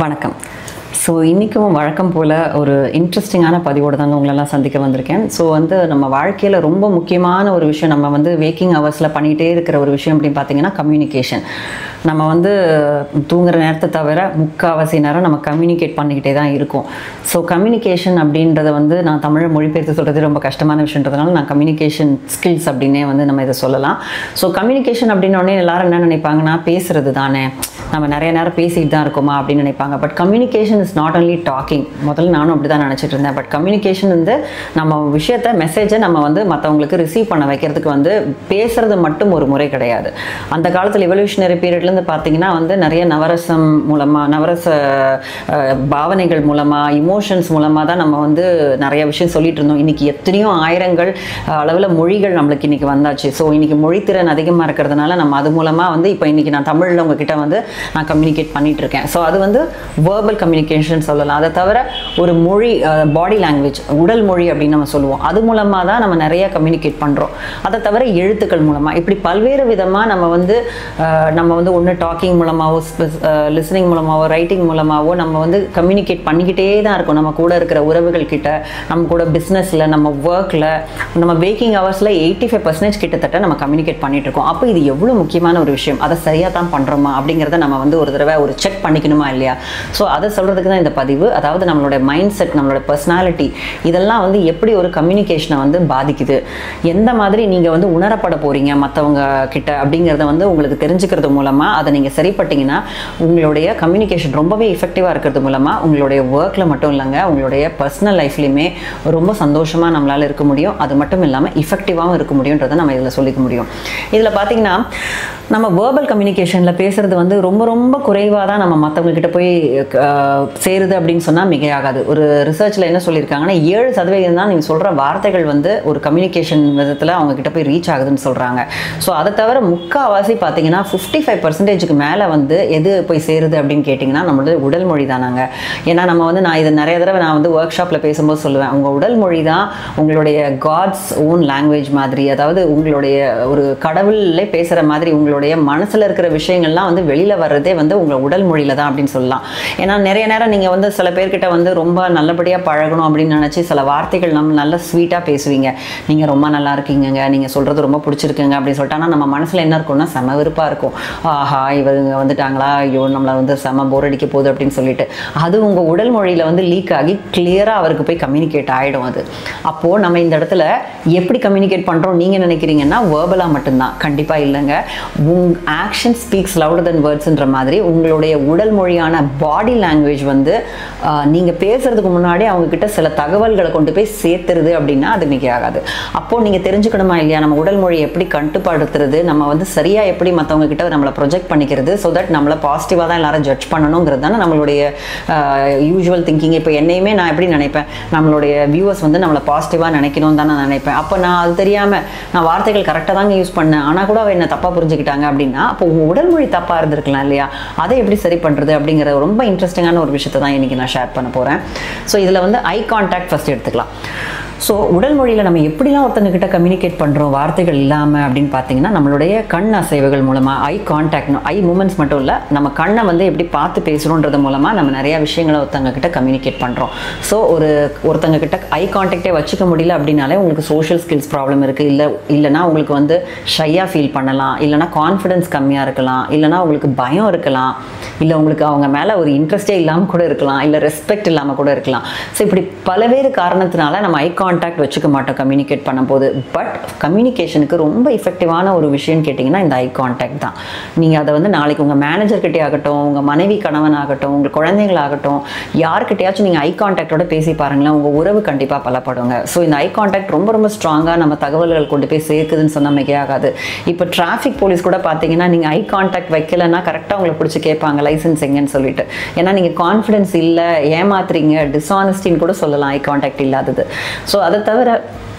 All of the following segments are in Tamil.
வணக்கம். ஸோ இன்றைக்கும் வழக்கம் போல் ஒரு இன்ட்ரெஸ்டிங்கான பதிவோடு தாங்க உங்களெல்லாம் சந்திக்க வந்திருக்கேன். ஸோ நம்ம வாழ்க்கையில் ரொம்ப முக்கியமான ஒரு விஷயம், நம்ம வேக்கிங் ஹவர்ஸில் பண்ணிகிட்டே இருக்கிற ஒரு விஷயம் அப்படின்னு பார்த்தீங்கன்னா கம்யூனிகேஷன். நம்ம தூங்குற நேரத்தை தவிர முக்கால்வாசி நேரம் நம்ம கம்யூனிகேட் பண்ணிக்கிட்டே தான் இருக்கோம். ஸோ கம்யூனிகேஷன் அப்படின்றத நான் தமிழை மொழிபெயர்த்து சொல்கிறது ரொம்ப கஷ்டமான விஷயன்றதுனால நான் கம்யூனிகேஷன் ஸ்கில்ஸ் அப்படின்னே நம்ம இதை சொல்லலாம். ஸோ கம்யூனிகேஷன் அப்படின்னோடனே எல்லாரும் என்ன நினைப்பாங்கன்னா, பேசுகிறது தானே, நம்ம நிறைய நேரம் பேசிகிட்டு தான் இருக்கோமா அப்படின்னு நினைப்பாங்க. But communication is not only talking. முதல்ல நானும் அப்படி தான் நினச்சிட்டு இருந்தேன். பட் கம்யூனிகேஷன் நம்ம விஷயத்தை மெசேஜை நம்ம மற்றவங்களுக்கு ரிசீவ் பண்ண வைக்கிறதுக்கு பேசுறது மட்டும் ஒரு முறை கிடையாது. அந்த காலத்தில் எவல்யூஷனரி பீரியட்லேருந்து பார்த்தீங்கன்னா நிறைய நவரசம் மூலமாக, நவரச பாவனைகள் மூலமாக, இமோஷன்ஸ் மூலமாக தான் நம்ம நிறைய விஷயம் சொல்லிட்டு இருந்தோம். இன்றைக்கி எத்தனையோ ஆயிரங்கள் அளவில் மொழிகள் நம்மளுக்கு இன்றைக்கி வந்தாச்சு. ஸோ இன்றைக்கி மொழித்திறன் அதிகமாக இருக்கிறதுனால நம்ம அது மூலமாக இப்போ இன்றைக்கி நான் தமிழில் உங்ககிட்ட நான் கம்யூனிகேட் பண்ணிட்டு இருக்கேன். ஸோ அது வேர்பல் கம்யூனிகேஷன் சொல்லலாம். அதை தவிர ஒரு மொழி, பாடி லாங்குவேஜ், உடல் மொழி அப்படின்னு நம்ம சொல்லுவோம். அது மூலமாக தான் நம்ம நிறைய கம்யூனிகேட் பண்ணுறோம். அதை தவிர எழுத்துக்கள் மூலமாக, இப்படி பல்வேறு விதமாக நம்ம ஒன்று டாக்கிங் மூலமாகவோ, லிசனிங் மூலமாகவோ, ரைட்டிங் மூலமாகவோ நம்ம கம்யூனிகேட் பண்ணிக்கிட்டே தான் இருக்கோம். நம்ம கூட இருக்கிற உறவுகள் கிட்ட, நம்ம கூட பிஸ்னஸில், நம்ம ஒர்க்கில், நம்ம வேக்கிங் ஹவர்ஸில் 85% கிட்டத்தட்ட நம்ம கம்யூனிகேட் பண்ணிட்டு இருக்கோம். அப்போ இது எவ்வளோ முக்கியமான ஒரு விஷயம், அதை சரியாக தான் பண்ணுறோமா அப்படிங்கிறத நம்ம ஒரு தடவை ஒரு செக் பண்ணிக்கணுமா இல்லையா? ஸோ அதை சொல்கிறதுக்கு தான் இந்த பதிவு. அதாவது நம்மளோட மைண்ட் செட், நம்மளோட பர்சனாலிட்டி, இதெல்லாம் எப்படி ஒரு கம்யூனிகேஷனை பாதிக்குது, எந்த மாதிரி நீங்கள் உணரப்பட போகிறீங்க மற்றவங்க கிட்ட அப்படிங்கிறத உங்களுக்கு தெரிஞ்சுக்கிறது மூலமாக அதை நீங்கள் சரிப்பட்டீங்கன்னா உங்களுடைய கம்யூனிகேஷன் ரொம்பவே எஃபெக்டிவாக இருக்கிறது மூலமாக உங்களுடைய ஒர்க்கில் மட்டும் இல்லைங்க, உங்களுடைய பர்சனல் லைஃப்லையுமே ரொம்ப சந்தோஷமாக நம்மளால் இருக்க முடியும். அது மட்டும் இல்லாமல் எஃபெக்டிவாகவும் இருக்க முடியுன்றதை நம்ம இதில் சொல்லிக்க முடியும். இதில் பார்த்தீங்கன்னா நம்ம வேர்பல் கம்யூனிகேஷனில் பேசுகிறது ரொம்ப ரொம்ப குறைவாக தான் நம்ம மற்றவங்கக்கிட்ட போய் சேருது அப்படின்னு சொன்னால் மிகையாகாது. ஒரு ரிசர்ச்சில் என்ன சொல்லியிருக்காங்கன்னா 7% தான் நீங்கள் சொல்கிற வார்த்தைகள் ஒரு கம்யூனிகேஷன் விதத்தில் அவங்கக்கிட்ட போய் ரீச் ஆகுதுன்னு சொல்கிறாங்க. ஸோ அதை தவிர முக்கால்வாசி பார்த்தீங்கன்னா 55% மேலே எது போய் சேருது அப்படின்னு கேட்டிங்கன்னா நம்மளோட உடல் மொழி தானாங்க. ஏன்னா நம்ம நான் இதை நிறைய தடவை நான் ஒர்க் ஷாப்பில் பேசும்போது சொல்லுவேன், உங்கள் உடல் மொழி தான் உங்களுடைய காட்ஸ் ஓன் லாங்குவேஜ் மாதிரி. அதாவது உங்களுடைய ஒரு கடவுளே பேசுகிற மாதிரி உங்களுடைய மனசில் இருக்கிற விஷயங்கள்லாம் வெளியில் வர்றதே உங்கள் உடல் மொழியில் தான் அப்படின்னு சொல்லலாம். ஏன்னா நிறைய நேரம் நீங்கள் சில பேர்கிட்ட ரொம்ப நல்லபடியாக பழகணும் அப்படின்னு நினச்சி சில வார்த்தைகள் நம்ம நல்ல ஸ்வீட்டாக பேசுவீங்க. நீங்கள் ரொம்ப நல்லா இருக்கீங்க, நீங்கள் சொல்கிறது ரொம்ப பிடிச்சிருக்குங்க அப்படின்னு சொல்லிட்டு. ஆனால் நம்ம மனசில் என்ன இருக்கும்னா செம விருப்பாக இருக்கும். ஆஹா இவங்க வந்துட்டாங்களா, ஐயோ நம்மளை செம போர் அடிக்க போகுது அப்படின்னு சொல்லிட்டு அது உங்கள் உடல் மொழியில் லீக் ஆகி கிளியராக அவருக்கு போய் கம்யூனிகேட் ஆகிடும். அது அப்போது நம்ம இந்த இடத்துல எப்படி கம்யூனிகேட் பண்ணுறோம் நீங்கள் நினைக்கிறீங்கன்னா வேர்பலாக மட்டும்தான்? கண்டிப்பாக இல்லைங்க. ஆக்ஷன் ஸ்பீக்ஸ் லவுடர் தென் வேர்ட்ஸ்ன்ற மாதிரி உங்களுடைய உடல் மொழியான பாடி லாங்குவேஜ் நீங்கள் பேசுறதுக்கு முன்னாடி அவங்கக்கிட்ட சில தகவல்களை கொண்டு போய் சேர்த்துருது அப்படின்னா அது மிக ஆகாது. அப்போது நீங்கள் தெரிஞ்சுக்கணுமா இல்லையா, நம்ம உடல் மொழியை எப்படி கட்டுப்படுத்துறது, நம்ம சரியாக எப்படி மற்றவங்க கிட்ட நம்மளை ப்ரொஜெக்ட் பண்ணிக்கிறது, ஸோ தட் நம்மளை பாசிட்டிவாக தான் எல்லாரும் ஜட்ஜ் பண்ணணுங்கிறது தானே நம்மளுடைய யூஸ்வல் திங்கிங். இப்போ என்னையுமே நான் எப்படி நினைப்பேன், நம்மளுடைய வியூவர்ஸ் நம்மளை பாசிட்டிவாக நினைக்கணும்னு தான் நான் நினைப்பேன். அப்போ நான் அது தெரியாமல் நான் வார்த்தைகள் கரெக்டாக தாங்க யூஸ் பண்ணேன், ஆனால் கூட அவள் என்ன தப்பாக புரிஞ்சுக்கிட்டாங்க அப்படின்னா அப்போ உங்கள் உடல் மொழி தப்பாக இருந்திருக்கலாம் இல்லையா? அதை எப்படி சரி பண்ணுறது அப்படிங்கிற ரொம்ப இன்ட்ரெஸ்டிங்கான ஒரு விஷயத்தை தான் இன்றைக்கி நான் ஷேர் பண்ண போகிறேன். ஸோ இதில் ஐ கான்டாக்ட் ஃபஸ்ட் எடுத்துக்கலாம். ஸோ உடல் மொழியில் நம்ம எப்படிலாம் ஒருத்தங்கக்கிட்ட கம்யூனிகேட் பண்ணுறோம் வார்த்தைகள் இல்லாமல் அப்படின்னு பார்த்தீங்கன்னா நம்மளுடைய கண் அசைவுகள் மூலமாக, ஐ கான்டாக்ட், ஐ மூமெண்ட்ஸ் மட்டும் இல்லை, நம்ம கண்ணை எப்படி பார்த்து பேசுகிறோன்றது மூலமாக நம்ம நிறையா விஷயங்களை ஒருத்தங்கக்கிட்ட கம்யூனிகேட் பண்ணுறோம். ஸோ ஒருத்தங்கக்கிட்ட ஐ கான்டாக்டே வச்சுக்க முடியல அப்படின்னாலே உங்களுக்கு சோஷியல் ஸ்கில்ஸ் ப்ராப்ளம் இருக்குது, இல்லைனா உங்களுக்கு ஷையாக ஃபீல் பண்ணலாம், இல்லைனா கான்ஃபிடென்ஸ் கம்மியாக இருக்கலாம், இல்லைனா உங்களுக்கு பயம் இருக்கலாம், இல்லை உங்களுக்கு அவங்க மேலே ஒரு இன்ட்ரெஸ்டே இல்லாமல் கூட இருக்கலாம், இல்லை ரெஸ்பெக்ட் இல்லாமல் கூட இருக்கலாம். ஸோ இப்படி பலவேறு காரணத்தினால நம்ம ஐ கான்டாக்ட் வச்சுக்க மாட்டோம் கம்யூனிகேட் பண்ணும்போது. பட் கம்யூனிகேஷனுக்கு ரொம்ப எஃபெக்டிவான ஒரு விஷயம்னு கேட்டிங்கன்னா இந்த ஐ கான்டாக்ட் தான். நீங்கள் அதை நாளைக்கு உங்கள் மேனேஜர்கிட்டே ஆகட்டும், உங்கள் மனைவி கணவன் ஆகட்டும், உங்கள் குழந்தைங்களாகட்டும், யார்கிட்டையாச்சும் நீங்கள் ஐ கான்டாக்டோட பேசி பாருங்களேன், உங்கள் உறவு கண்டிப்பாக பலப்படுங்க. ஸோ இந்த ஐ கான்டாக்ட் ரொம்ப ரொம்ப ஸ்ட்ராங்காக நம்ம தகவல்கள் கொண்டு போய் சேர்க்குதுன்னு சொன்னால் மிகையாகாது. இப்போ டிராஃபிக் போலீஸ் கூட பார்த்தீங்கன்னா நீங்கள் ஐ கான்டாக்ட் வைக்கலைன்னா கரெக்டாக உங்களை பிடிச்சி கேட்பாங்க லைசன்ஸ் எங்கன்னு சொல்லிட்டு. ஏன்னா நீங்கள் கான்ஃபிடென்ஸ் இல்லை, ஏமாத்துறீங்க, டிஸ்ஆனஸ்டின்னு கூட சொல்லலாம் ஐ கான்டாக்ட் இல்லாதது. ஸோ அதை தவிர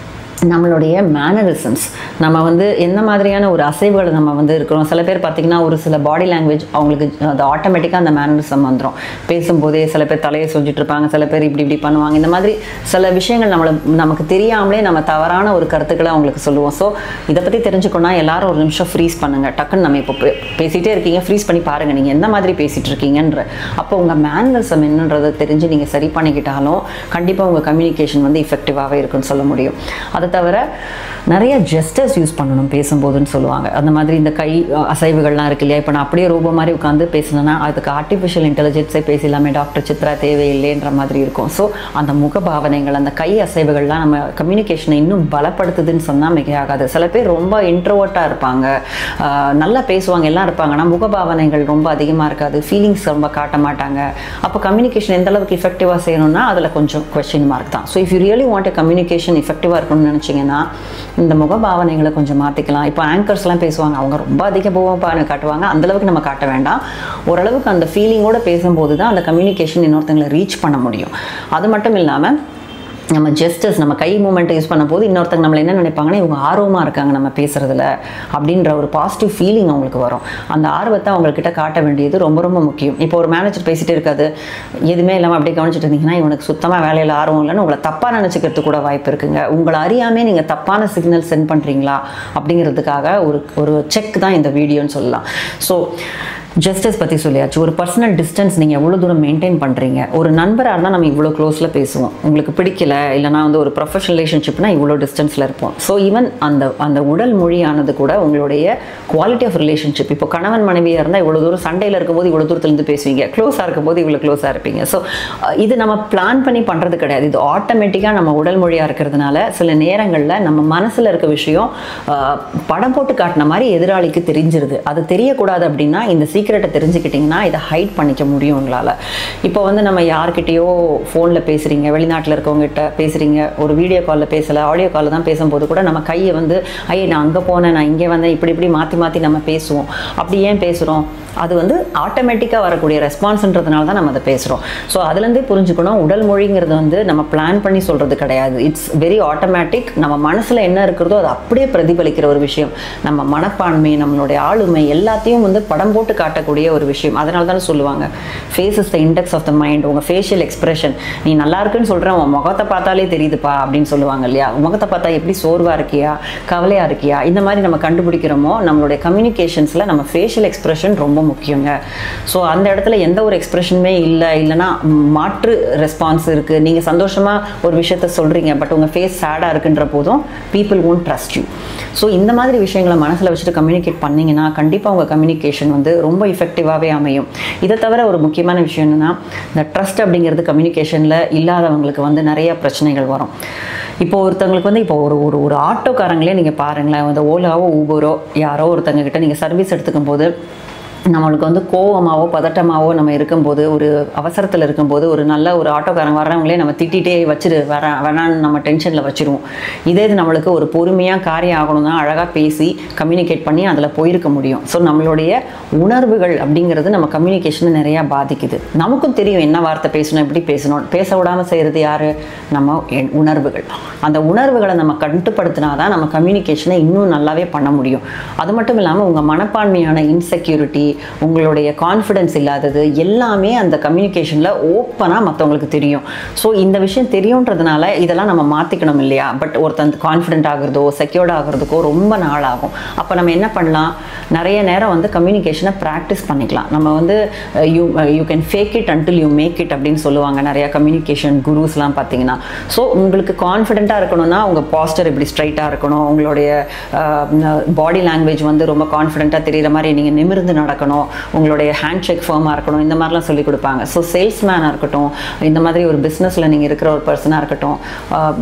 நம்மளுடைய மேனரிசம்ஸ், நம்ம வந்து என்ன மாதிரியான ஒரு அசைவுகளை நம்ம வந்து இருக்கிறோம். சில பேர் பார்த்திங்கன்னா ஒரு சில பாடி லாங்குவேஜ் அவங்களுக்கு அது ஆட்டோமேட்டிக்காக அந்த மேனரிசம் வந்துடும். பேசும்போதே சில பேர் தலையை சொல்லிட்டு இருப்பாங்க, சில பேர் இப்படி இப்படி பண்ணுவாங்க. இந்த மாதிரி சில விஷயங்கள் நமக்கு தெரியாமலே நம்ம தவறான ஒரு கருத்துக்களை அவங்களுக்கு சொல்லுவோம். ஸோ இதை பற்றி தெரிஞ்சுக்கணும்னா எல்லாரும் ஒரு நிமிஷம் ஃப்ரீஸ் பண்ணுங்கள். டக்குன்னு நம்ம இப்போ பேசிகிட்டே இருக்கீங்க, ஃப்ரீஸ் பண்ணி பாருங்கள் நீங்கள் எந்த மாதிரி பேசிகிட்டு இருக்கீங்கன்ற. அப்போ உங்கள் மேனரிசம் என்னன்றதை தெரிஞ்சு நீங்கள் சரி பண்ணிக்கிட்டாலும் கண்டிப்பாக உங்கள் கம்யூனிகேஷன் வந்து இஃபெக்டிவாகவே இருக்குன்னு சொல்ல முடியும். அதை தவிர நிறைய ஜெஸ்டர்ஸ் யூஸ் பண்ணணும் பேசும்போதுன்னு சொல்லுவாங்க. அந்த மாதிரி இந்த கை அசைவுகள்லாம் இருக்கு இல்லையா, இப்போ நான் அப்படியே ரூபம் மாதிரி உட்காந்து பேசினேன்னா அதுக்கு ஆர்டிஃபிஷியல் இன்டெலிஜென்ஸே பேசிடலாமே, டாக்டர் சித்ரா தேவையில்லைன்ற மாதிரி இருக்கும். ஸோ அந்த முகபாவனைகள், அந்த கை அசைவுகள்லாம் நம்ம கம்யூனிகேஷனை இன்னும் பலப்படுத்துதுன்னு சொன்னால் மிகையாகாது. சில பேர் ரொம்ப இன்ட்ரோவர்ட்டாக இருப்பாங்க, நல்லா பேசுவாங்க, எல்லாம் இருப்பாங்க, ஆனால் முகபாவனைகள் ரொம்ப அதிகமாக இருக்காது, ஃபீலிங்ஸ் ரொம்ப காட்ட மாட்டாங்க. அப்போ கம்யூனிகேஷன் எந்த அளவுக்கு இஃபெக்டிவாக செய்யணும்னா அதில் கொஞ்சம் கொஸ்டின் மார்க் தான். So if you really want communication இஃபெக்டிவாக இருக்கணும்னு நினச்சிங்கன்னா இந்த முகபாவனைகளை கொஞ்சம் மாற்றிக்கலாம். இப்போ ஆங்கர்ஸ்லாம் பேசுவாங்க, அவங்க ரொம்ப அதிக முகபாவனை காட்டுவாங்க, அந்தளவுக்கு நம்ம காட்ட வேண்டாம். ஓரளவுக்கு அந்த ஃபீலிங்கோடு பேசும்போது தான் அந்த கம்யூனிகேஷன் இன்னொருத்தங்களை ரீச் பண்ண முடியும். அது மட்டும் இல்லாமல் நம்ம ஜெஸ்டர்ஸ், நம்ம கை மூமெண்ட்டை யூஸ் பண்ணும்போது இன்னொருத்தங்க நம்மளை என்ன நினைப்பாங்கன்னா இவங்க ஆர்வமாக இருக்காங்க நம்ம பேசுகிறதுல அப்படின்ற ஒரு பாசிட்டிவ் ஃபீலிங் அவங்களுக்கு வரும். அந்த ஆர்வத்தை அவங்கக்கிட்ட காட்ட வேண்டியது ரொம்ப ரொம்ப முக்கியம். இப்போ ஒரு மேனேஜர் பேசிகிட்டே இருக்காது, எதுவுமே இல்லாமல் அப்படியே கவனிச்சுட்டு இருந்தீங்கன்னா இவனுக்கு சுத்தமாக வேலையில் ஆர்வம் இல்லைன்னு உங்களை தப்பாக நினச்சிக்கிறதுக்கு கூட வாய்ப்பு இருக்குங்க. உங்களை அறியாமே நீங்கள் தப்பான சிக்னல் சென்ட் பண்ணுறீங்களா அப்படிங்கிறதுக்காக ஒரு செக் தான் இந்த வீடியோன்னு சொல்லலாம். ஸோ ஜஸ்டிஸ் பற்றி சொல்லியாச்சு. ஒரு பர்சனல் டிஸ்டன்ஸ் நீங்கள் எவ்வளோ தூரம் மெயின்டைன் பண்ணுறீங்க. ஒரு நண்பராக இருந்தால் நம்ம இவ்வளோ க்ளோஸில் பேசுவோம், உங்களுக்கு பிடிக்கல இல்லைனா வந்து ஒரு ப்ரொஃபஷனல் ரிலேஷன்ஷிப்னா இவ்வளோ டிஸ்டன்ஸில் இருப்போம். ஸோ ஈவன் அந்த உடல் மொழியானது கூட உங்களுடைய குவாலிட்டி ஆஃப் ரிலேஷன்ஷிப். இப்போ கணவன் மனைவியாக இருந்தால் இவ்வளோ தூரம் சண்டையில் இருக்கும்போது இவ்வளோ தூரத்துலேருந்து பேசுவீங்க, க்ளோஸாக இருக்கும்போது இவ்வளோ க்ளோஸாக இருப்பீங்க. ஸோ இது நம்ம பிளான் பண்ணி பண்ணுறது கிடையாது, இது ஆட்டோமேட்டிக்காக நம்ம உடல் மொழியாக இருக்கிறதுனால சில நேரங்களில் நம்ம மனசில் இருக்க விஷயம் படம் போட்டு காட்டின மாதிரி எதிராளிக்கு தெரிஞ்சிருது. அது தெரியக்கூடாது அப்படின்னா இந்த சீக்கிரட்டை தெரிஞ்சுக்கிட்டிங்கன்னா இதை ஹைட் பண்ணிக்க முடியும் உங்களால். இப்போ வந்து நம்ம யார்கிட்டயோ ஃபோனில் பேசுகிறீங்க, வெளிநாட்டில் இருக்கவங்ககிட்ட பேசுகிறீங்க, ஒரு வீடியோ காலில் பேசலை, ஆடியோ காலில் தான் பேசும்போது கூட நம்ம கையை வந்து ஐயே நான் அங்கே போனேன், நான் இங்கே வந்தேன், இப்படி மாற்றி மாற்றி நம்ம பேசுவோம். அப்படி ஏன் பேசுகிறோம்? அது வந்து ஆட்டோமேட்டிக்காக வரக்கூடிய ரெஸ்பான்ஸ்ன்றதுனால தான் நம்ம அதை பேசுகிறோம். ஸோ அதுலேருந்தே புரிஞ்சுக்கணும், உடல் மொழிங்கிறது வந்து நம்ம பிளான் பண்ணி சொல்கிறது கிடையாது, இட்ஸ் வெரி ஆட்டோமேட்டிக். நம்ம மனசில் என்ன இருக்கிறதோ அது அப்படியே பிரதிபலிக்கிற ஒரு விஷயம். நம்ம மனப்பான்மை, நம்மளுடைய ஆளுமை எல்லாத்தையும் வந்து படம் போட்டு காட்டக்கூடிய ஒரு விஷயம். அதனால தானே சொல்லுவாங்க face is the index of the mind. உங்கள் ஃபேஷியல் எக்ஸ்பிரஷன், நீ நல்லா இருக்குன்னு சொல்கிறேன், உன் முகத்தை பார்த்தாலே தெரியுதுப்பா அப்படின்னு சொல்லுவாங்க இல்லையா. முகத்தை பார்த்தா எப்படி சோர்வாக இருக்கியா, கவலையாக இருக்கியா, இந்த மாதிரி நம்ம கண்டுபிடிக்கிறோமோ நம்மளுடைய கம்யூனிகேஷன்ஸில் நம்ம ஃபேஷியல் எக்ஸ்பிரஷன் ரொம்ப முக்கியங்க. ஸோ அந்த இடத்துல எந்த ஒரு எக்ஸ்பிரஷனுமே இல்லைன்னா மாற்று ரெஸ்பான்ஸ் இருக்குது. நீங்கள் சந்தோஷமாக ஒரு விஷயத்த சொல்கிறீங்க, பட் உங்கள் ஃபேஸ் சேடாக இருக்குன்ற போதும் people won't trust you. So இந்த மாதிரி விஷயங்களை மனசில் வச்சுட்டு கம்யூனிகேட் பண்ணிங்கன்னா கண்டிப்பாக உங்கள் கம்யூனிகேஷன் வந்து ரொம்ப இஃபெக்டிவாகவே அமையும். இதை தவிர ஒரு முக்கியமான விஷயம் என்னென்னா, இந்த ட்ரஸ்ட் அப்படிங்கிறது கம்யூனிகேஷனில் இல்லாதவங்களுக்கு வந்து நிறைய பிரச்சனைகள் வரும். இப்போ ஒருத்தவங்களுக்கு வந்து இப்போ ஒரு ஆட்டோக்காரங்களே நீங்கள் பாருங்களேன், இந்த ஓலாவோ ஊபரோ யாரோ ஒருத்தங்க கிட்ட நீங்கள் சர்வீஸ் எடுத்துக்கும் போது நம்மளுக்கு வந்து கோவமாவோ பதட்டமாவோ நம்ம இருக்கும்போது, ஒரு அவசரத்தில் இருக்கும்போது ஒரு நல்ல ஒரு ஆட்டோக்காரங்க வர்றவங்களே நம்ம திட்டிகிட்டே வச்சுட்டு வேணான்னு நம்ம டென்ஷனில் வச்சுருவோம். இதே இது நம்மளுக்கு ஒரு பொறுமையாக காரியம் ஆகணும்னா அழகாக பேசி கம்யூனிகேட் பண்ணி அதில் போயிருக்க முடியும். ஸோ நம்மளுடைய உணர்வுகள் அப்படிங்கிறது நம்ம கம்யூனிகேஷனை நிறையா பாதிக்குது. நமக்கும் தெரியும் என்ன வார்த்தை பேசணும், எப்படி பேசணும். பேச விடாமல் செய்கிறது யார்? நம்ம உணர்வுகள். அந்த உணர்வுகளை நம்ம கட்டுப்படுத்தினா தான் நம்ம கம்யூனிகேஷனை இன்னும் நல்லாவே பண்ண முடியும். அது மட்டும் இல்லாமல் உங்கள் மனப்பான்மையான இன்செக்யூரிட்டி, உங்களுடைய கான்ஃபிடென்ஸ் இல்லாதது எல்லாமே அந்த கம்யூனிகேஷனில் ஓப்பனாக மற்றவங்களுக்கு தெரியும். ஸோ இந்த விஷயம் தெரியுன்றதுனால இதெல்லாம் நம்ம மாற்றிக்கணும் இல்லையா. பட் ஒருத்தன் கான்ஃபிடென்ட் ஆகிறதோ செக்யூர்ட் ஆகிறதுக்கோ ரொம்ப நாள் ஆகும். அப்போ நம்ம என்ன பண்ணலாம், நிறைய நேரம் வந்து கம்யூனிகேஷனை ப்ராக்டிஸ் பண்ணிக்கலாம். நம்ம வந்து you can fake it until you make it அப்படின்னு சொல்லுவாங்க நிறையா கம்யூனிகேஷன் குருஸ்லாம் பார்த்தீங்கன்னா. ஸோ உங்களுக்கு கான்ஃபிடென்ட்டாக இருக்கணும்னா உங்கள் பாஸ்டர் இப்படி ஸ்ட்ரைட்டாக இருக்கணும், உங்களுடைய பாடி லாங்குவேஜ் வந்து ரொம்ப கான்ஃபிடென்ட்டாக தெரிகிற மாதிரி நீங்கள் நிமிர்ந்து நடக்கணும், உங்களுடைய ஹேண்ட் ஷேக் ஃபர்மாக இருக்கணும், இந்த மாதிரிலாம் சொல்லிக் கொடுப்பாங்க. ஸோ சேல்ஸ்மேனாக இருக்கட்டும், இந்த மாதிரி ஒரு பிஸ்னஸில் நீங்கள் இருக்கிற ஒரு பர்சனாக இருக்கட்டும்,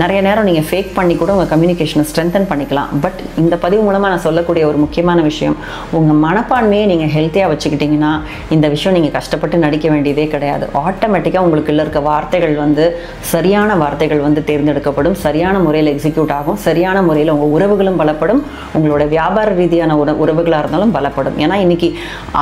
நிறைய நேரம் நீங்கள் ஃபேக் பண்ணி கூட உங்கள் கம்யூனிகேஷனை ஸ்ட்ரென்தன் பண்ணிக்கலாம். பட் இந்த பதிவு மூலமாக நான் சொல்லக்கூடிய ஒரு முக்கியமான விஷயம், உங்கள் மனப்பான்மையை நீங்கள் ஹெல்த்தியாக வச்சுக்கிட்டிங்கன்னா இந்த விஷயம் நீங்கள் கஷ்டப்பட்டு நடிக்க வேண்டியதே கிடையாது. ஆட்டோமேட்டிக்காக உங்களுக்கு இருக்க வார்த்தைகள் வந்து சரியான வார்த்தைகள் வந்து தேர்ந்தெடுக்கப்படும், சரியான முறையில் எக்ஸிக்யூட் ஆகும், சரியான முறையில் உங்கள் உறவுகளும் பலப்படும், உங்களோட வியாபார ரீதியான உறவுகளாக இருந்தாலும் பலப்படும். ஏன்னா இன்றைக்கி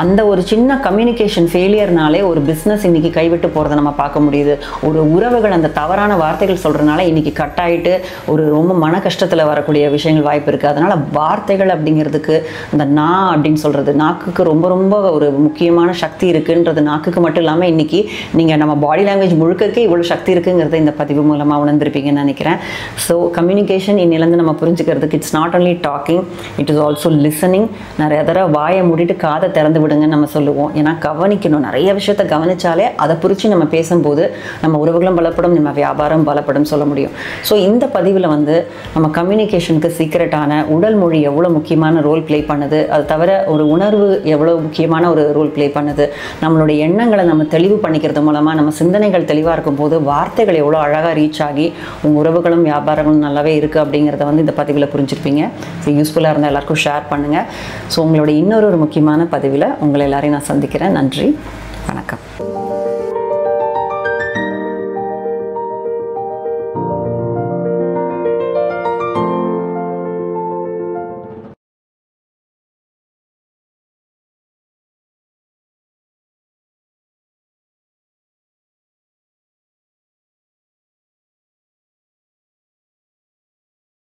அந்த ஒரு சின்ன கம்யூனிகேஷன் ஃபெயிலியர்னாலே ஒரு பிஸ்னஸ் இன்னைக்கு கைவிட்டு போகிறத நம்ம பார்க்க முடியுது. ஒரு உறவுகள் அந்த தவறான வார்த்தைகள் சொல்கிறதுனால இன்னைக்கு கட் ஆகிட்டு ஒரு ரொம்ப மன கஷ்டத்தில் வரக்கூடிய விஷயங்கள் வாய்ப்பு இருக்குது. அதனால் வார்த்தைகள் அப்படிங்கிறதுக்கு இந்த அப்படின்னு சொல்கிறது நாக்குக்கு ரொம்ப ரொம்ப ஒரு முக்கியமான சக்தி இருக்குன்றது நாக்குக்கு மட்டும் இல்லாமல் இன்னைக்கு நீங்கள் நம்ம பாடி லாங்குவேஜ் முழுக்கே இவ்வளோ சக்தி இருக்குங்கிறத இந்த பதிவு மூலமாக உணர்ந்திருப்பீங்கன்னு நினைக்கிறேன். ஸோ கம்யூனிகேஷன் இன்னிலேருந்து நம்ம புரிஞ்சுக்கிறதுக்கு it's not only talking, it is also listening. நிறைய தடவை வாயை மூடிட்டு காதை திறந்து விடுங்கன்னு நம்ம சொல்லுவோம். ஏன்னா கவனிக்கணும், நிறைய விஷயத்தை கவனிச்சாலே அதை புரிச்சு நம்ம பேசும்போது நம்ம உறவுகளும் பலப்படும், நம்ம வியாபாரம் பலப்படும் சொல்ல முடியும். ஸோ இந்த பதிவில் வந்து நம்ம கம்யூனிகேஷனுக்கு சீக்ரெட்டான உடல் மொழி எவ்வளோ முக்கியமான ரோல் ப்ளே பண்ணுது, அது தவிர ஒரு உணர்வு எவ்வளோ முக்கியமான ஒரு ரோல் ப்ளே பண்ணுது, நம்மளுடைய எண்ணங்களை நம்ம தெளிவு பண்ணிக்கிறது மூலமாக நம்ம சிந்தனைகள் தெளிவாக இருக்கும்போது வார்த்தைகள் எவ்வளோ அழகாக ரீச் ஆகி உங்கள் உறவுகளும் வியாபாரங்களும் நல்லாவே இருக்குது அப்படிங்கிறத வந்து இந்த பதிவில் புரிஞ்சிருப்பீங்க. ஸோ யூஸ்ஃபுல்லாக இருந்தால் எல்லாருக்கும் ஷேர் பண்ணுங்கள். ஸோ உங்களுடைய இன்னொரு முக்கியமான பதிவில் உங்களை எல்லாரையும் நான் சந்திக்கிறேன். நன்றி, வணக்கம்.